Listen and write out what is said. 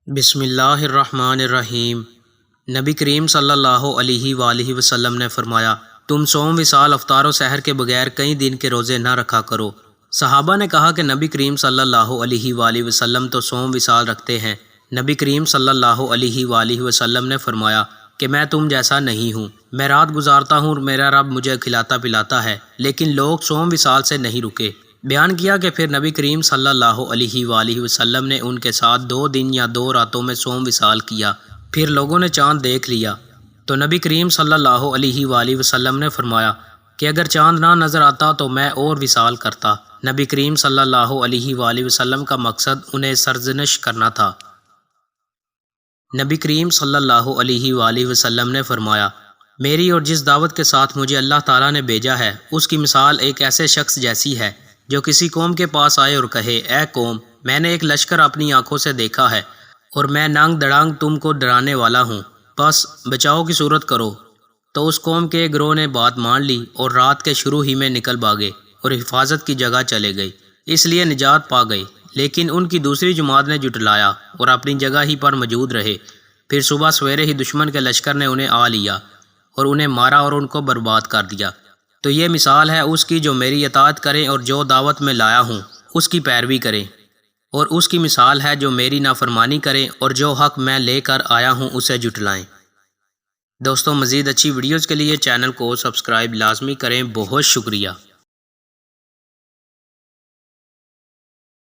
بسم اللہ الرحمن الرحیم۔ نبی کریم صلی اللہ علیہ وآلہ وسلم نے فرمایا، تم صوم وصال افطار و سحر کے بغیر کئی دن کے روزے نہ رکھا کرو۔ صحابہ نے کہا کہ نبی کریم صلی اللہ علیہ وآلہ وسلم تو صوم وصال رکھتے ہیں۔ نبی کریم صلی اللہ علیہ وآلہ وسلم نے فرمایا کہ میں تم جیسا نہیں ہوں، میں رات گزارتا ہوں اور میرا رب مجھے کھلاتا پلاتا ہے، لیکن لوگ صوم وصال سے نہیں رکے۔ بیان کیا کہ پھر نبی کریم صلی اللہ علیہ وآلہ وسلم نے ان کے ساتھ 2 دن یا 2 راتوں میں صوم وصال کیا، پھر لوگوں نے چاند دیکھ لیا تو نبی کریم صلی اللہ علیہ وآلہ وسلم نے فرمایا کہ اگر چاند نہ نظر آتا تو میں اور وصال کرتا۔ نبی کریم صلی اللہ علیہ وآلہ وسلم کا مقصد انہیں سرزنش کرنا تھا۔ نبی کریم صلی اللہ علیہ وآلہ وسلم نے فرمایا، میری اور جس دعوت کے ساتھ مجھے اللہ تعالیٰ نے بھیجا ہے اس کی مثال ایک ایسے شخص جیسی ہے جو کسی قوم کے پاس آئے اور کہے، اے قوم، میں نے ایک لشکر اپنی آنکھوں سے دیکھا ہے اور میں نانگ دڑانگ تم کو ڈرانے والا ہوں، بس بچاؤ کی صورت کرو۔ تو اس قوم کے گروہ نے بات مان لی اور رات کے شروع ہی میں نکل بھاگے اور حفاظت کی جگہ چلے گئے، اس لیے نجات پا گئے۔ لیکن ان کی دوسری جماعت نے جھٹلایا اور اپنی جگہ ہی پر موجود رہے۔ پھر صبح سویرے ہی دشمن کے لشکر نے انہیں آ لیا اور انہیں مارا اور ان کو برباد کر دیا۔ تو یہ مثال ہے اس کی جو میری اطاعت کریں اور جو دعوت میں لایا ہوں اس کی پیروی کریں، اور اس کی مثال ہے جو میری نافرمانی کریں اور جو حق میں لے کر آیا ہوں اسے جھٹلائیں۔ دوستوں، مزید اچھی ویڈیوز کے لیے چینل کو سبسکرائب لازمی کریں۔ بہت شکریہ۔